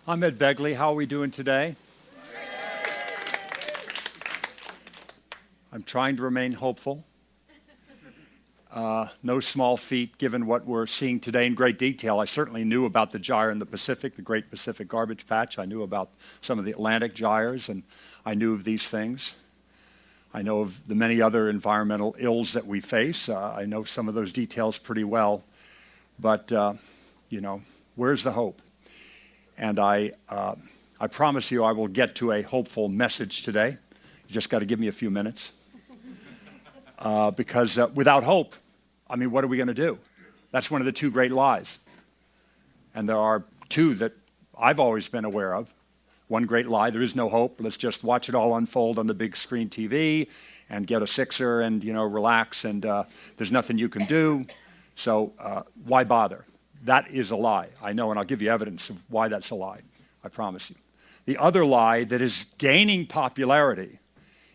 I'm Ed Begley. How are we doing today? I'm trying to remain hopeful. No small feat given what we're seeing today in great detail. I certainly knew about the gyre in the Pacific, the Great Pacific Garbage Patch. I knew about some of the Atlantic gyres, and I knew of these things. I know of the many other environmental ills that we face. I know some of those details pretty well. But, where's the hope? And I promise you I will get to a hopeful message today. You just got to give me a few minutes. Because without hope, what are we going to do? That's one of the two great lies. And there are two that I've always been aware of. One great lie, there is no hope. Let's just watch it all unfold on the big screen TV and get a sixer and, relax, and there's nothing you can do. So why bother? That is a lie. I know, and I'll give you evidence of why that's a lie. I promise you. The other lie that is gaining popularity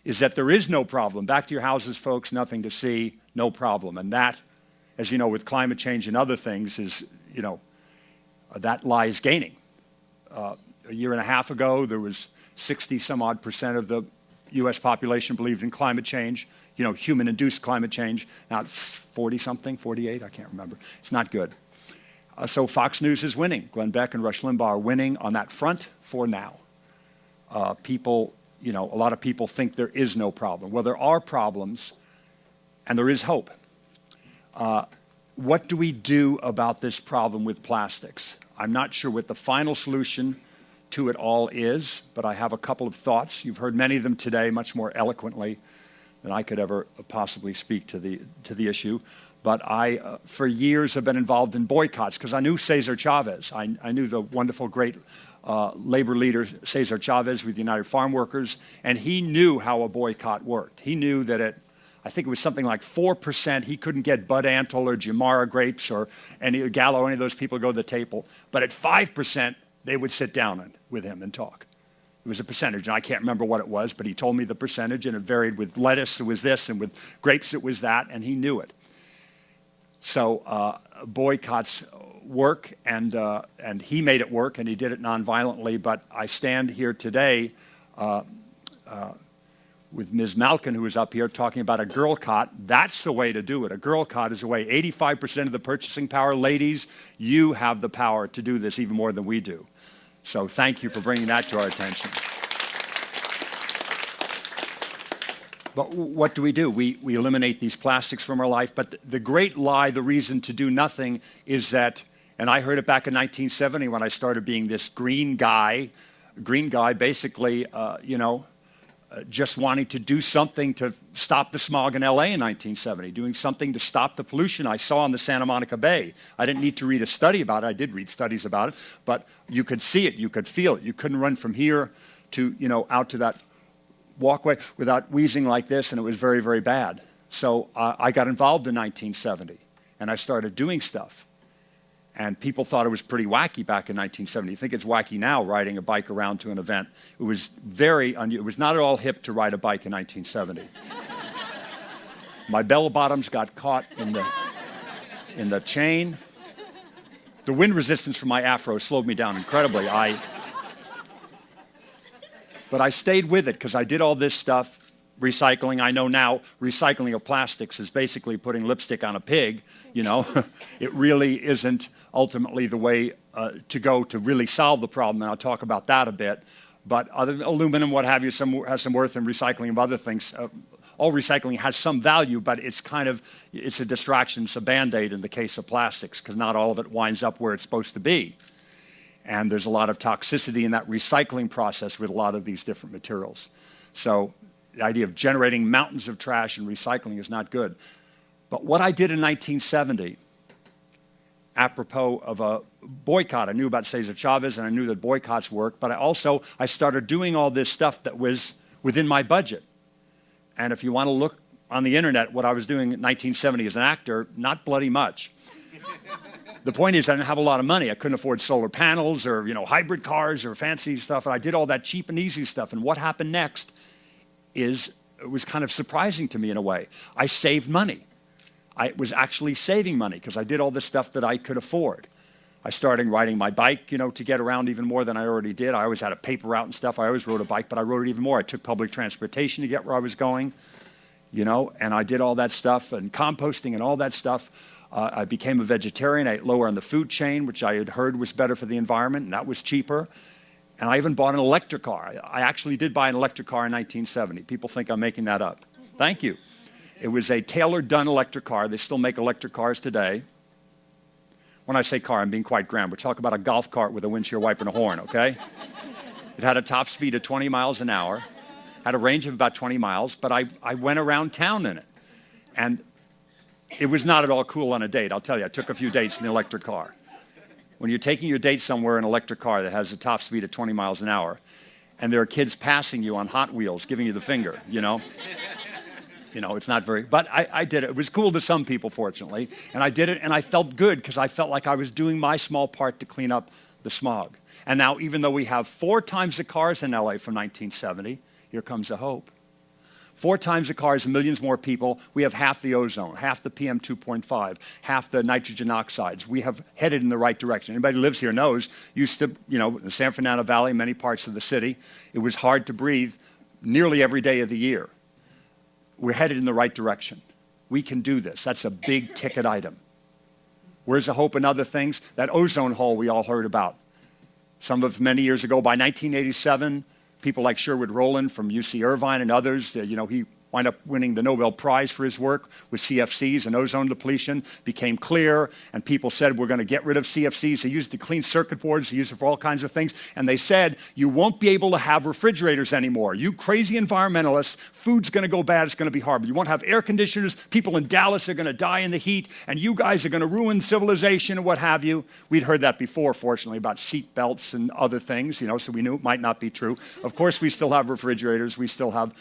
is that there is no problem. Back to your houses, folks, nothing to see, no problem. And that, as you know, with climate change and other things, is, that lie is gaining. A year and a half ago, there was 60-some-odd% of the U.S. population believed in climate change, human-induced climate change. Now it's 40-something, 48, I can't remember. It's not good. So Fox News is winning. Glenn Beck and Rush Limbaugh are winning on that front for now. A lot of people think there is no problem. Well, there are problems, and there is hope. What do we do about this problem with plastics? I'm not sure what the final solution to it all is, but I have a couple of thoughts. You've heard many of them today, much more eloquently than I could ever possibly speak to the issue. But I, for years, have been involved in boycotts because I knew Cesar Chavez. I knew the wonderful, great labor leader Cesar Chavez with the United Farm Workers, and he knew how a boycott worked. He knew that I think it was something like 4%, he couldn't get Bud Antle or Jamara grapes or Gallo, any of those people to go to the table. But at 5%, they would sit down with him and talk. It was a percentage, and I can't remember what it was, but he told me the percentage, and it varied. With lettuce, it was this, and with grapes, it was that, and he knew it. So boycotts work, and he made it work, and he did it nonviolently. But I stand here today with Ms. Malkin, who is up here, talking about a girl cot. That's the way to do it. A girl cot is a way. 85% of the purchasing power. Ladies, you have the power to do this even more than we do. So thank you for bringing that to our attention. But what do? We eliminate these plastics from our life. But the great lie, the reason to do nothing is that, and I heard it back in 1970 when I started being this green guy basically, just wanting to do something to stop the smog in LA in 1970, doing something to stop the pollution I saw in the Santa Monica Bay. I didn't need to read a study about it. I did read studies about it, but you could see it, you could feel it. You couldn't run from here to, out to that walkway without wheezing like this, and it was very, very bad. So I got involved in 1970, and I started doing stuff. And people thought it was pretty wacky back in 1970. You think it's wacky now, riding a bike around to an event. It was it was not at all hip to ride a bike in 1970. My bell bottoms got caught in the chain. The wind resistance from my afro slowed me down incredibly. But I stayed with it because I did all this stuff, recycling. I know now recycling of plastics is basically putting lipstick on a pig, It really isn't ultimately the way to go to really solve the problem, and I'll talk about that a bit. But other than aluminum, what have you, has some worth in recycling of other things. All recycling has some value, but it's a distraction, it's a Band-Aid in the case of plastics, because not all of it winds up where it's supposed to be. And there's a lot of toxicity in that recycling process with a lot of these different materials. So the idea of generating mountains of trash and recycling is not good. But what I did in 1970, apropos of a boycott, I knew about Cesar Chavez and I knew that boycotts work, but I started doing all this stuff that was within my budget. And if you want to look on the internet what I was doing in 1970 as an actor, not bloody much. The point is I didn't have a lot of money. I couldn't afford solar panels or, hybrid cars or fancy stuff. And I did all that cheap and easy stuff. And what happened next it was kind of surprising to me in a way. I saved money. I was actually saving money because I did all the stuff that I could afford. I started riding my bike, to get around even more than I already did. I always had a paper route and stuff. I always rode a bike, but I rode it even more. I took public transportation to get where I was going, and I did all that stuff and composting and all that stuff. I became a vegetarian. I ate lower on the food chain, which I had heard was better for the environment, and that was cheaper. And I even bought an electric car. I actually did buy an electric car in 1970. People think I'm making that up. Thank you. It was a tailor-done electric car. They still make electric cars today. When I say car, I'm being quite grand. We're talking about a golf cart with a windshield wiper and a horn, okay? It had a top speed of 20 miles an hour, had a range of about 20 miles, but I went around town in it. And it was not at all cool on a date, I'll tell you. I took a few dates in the electric car. When you're taking your date somewhere in an electric car that has a top speed of 20 miles an hour, and there are kids passing you on Hot Wheels, giving you the finger, it's not very, but I did it. It was cool to some people, fortunately, and I did it, and I felt good because I felt like I was doing my small part to clean up the smog. And now, even though we have 4 times the cars in LA from 1970, here comes the hope. 4 times the cars, millions more people, we have half the ozone, half the PM 2.5, half the nitrogen oxides. We have headed in the right direction. Anybody who lives here knows, used to, the San Fernando Valley, many parts of the city, it was hard to breathe nearly every day of the year. We're headed in the right direction. We can do this. That's a big ticket item. Where's the hope in other things? That ozone hole we all heard about. Many years ago, by 1987, people like Sherwood Rowland from UC Irvine and others, he wound up winning the Nobel Prize for his work with CFCs, and ozone depletion became clear, and people said, we're going to get rid of CFCs. They used it to clean circuit boards, they used it for all kinds of things, and they said, you won't be able to have refrigerators anymore. You crazy environmentalists, food's going to go bad, it's going to be horrible. You won't have air conditioners, people in Dallas are going to die in the heat, and you guys are going to ruin civilization and what have you. We'd heard that before, fortunately, about seat belts and other things, so we knew it might not be true. Of course, we still have refrigerators, we still have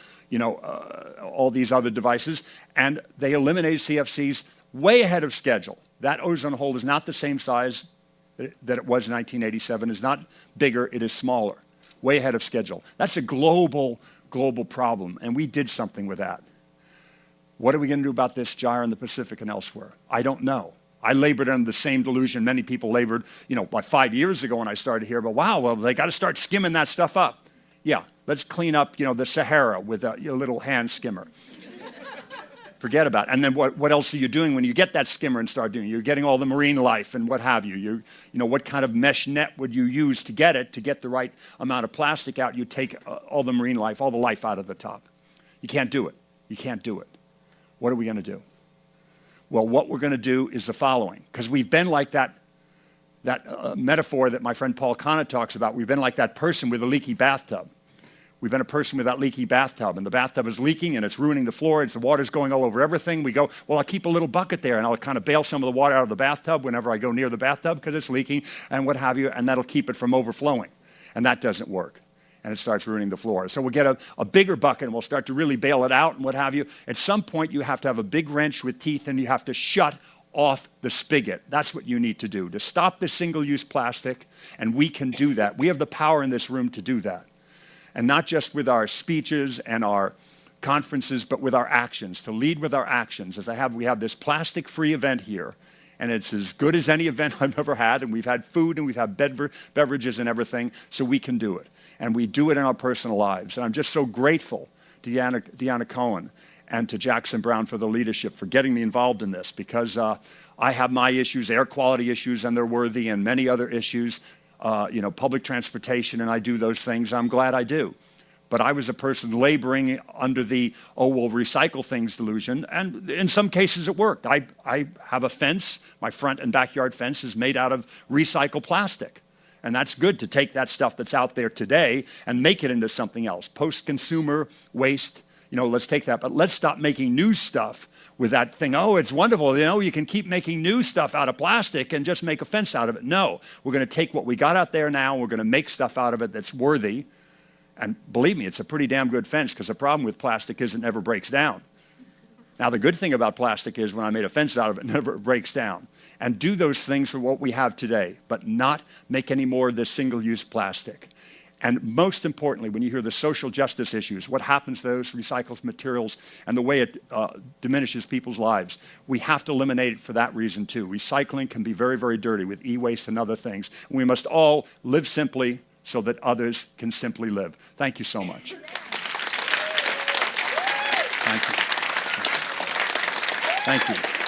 all these other devices, and they eliminated CFCs way ahead of schedule. That ozone hole is not the same size that it was in 1987. It's not bigger, it is smaller, way ahead of schedule. That's a global problem, and we did something with that. What are we going to do about this gyre in the Pacific and elsewhere? I don't know. I labored under the same delusion many people labored, like 5 years ago when I started here, but wow, they got to start skimming that stuff up. Yeah, let's clean up, the Sahara with a little hand skimmer. Forget about it. And then what else are you doing when you get that skimmer and start doing it? You're getting all the marine life and what have you. What kind of mesh net would you use to get the right amount of plastic out? You take all the marine life, all the life out of the top. You can't do it. You can't do it. What are we going to do? Well, what we're going to do is the following, because we've been like that metaphor that my friend Paul Kahn talks about. We've been like that person with a leaky bathtub. We've been a person with that leaky bathtub, and the bathtub is leaking, and it's ruining the floor, the water's going all over everything. We go, well, I'll keep a little bucket there, and I'll kind of bail some of the water out of the bathtub whenever I go near the bathtub because it's leaking, and what have you, and that'll keep it from overflowing. And that doesn't work, and it starts ruining the floor. So we'll get a bigger bucket, and we'll start to really bail it out, and what have you. At some point, you have to have a big wrench with teeth, and you have to shut off the spigot. That's what you need to do, to stop the single-use plastic, and we can do that. We have the power in this room to do that. And not just with our speeches and our conferences, but with our actions, to lead with our actions. We have this plastic-free event here, and it's as good as any event I've ever had, and we've had food, and we've had beverages and everything, so we can do it. And we do it in our personal lives. And I'm just so grateful to Deanna Cohen and to Jackson Brown for the leadership, for getting me involved in this, because I have my issues, air quality issues, and they're worthy, and many other issues, public transportation, and I do those things. I'm glad I do. But I was a person laboring under the, we'll recycle things delusion, and in some cases it worked. I have a fence, my front and backyard fence is made out of recycled plastic. And that's good to take that stuff that's out there today and make it into something else. Post-consumer waste, let's take that, but let's stop making new stuff with that thing. Oh, it's wonderful, you can keep making new stuff out of plastic and just make a fence out of it. No, we're going to take what we got out there now, we're going to make stuff out of it that's worthy. And believe me, it's a pretty damn good fence, because the problem with plastic is it never breaks down. Now, the good thing about plastic is when I made a fence out of it, it never breaks down. And do those things for what we have today, but not make any more of this single-use plastic. And most importantly, when you hear the social justice issues, what happens to those recycled materials and the way it diminishes people's lives, we have to eliminate it for that reason too. Recycling can be very, very dirty with e-waste and other things. We must all live simply so that others can simply live. Thank you so much. Thank you. Thank you.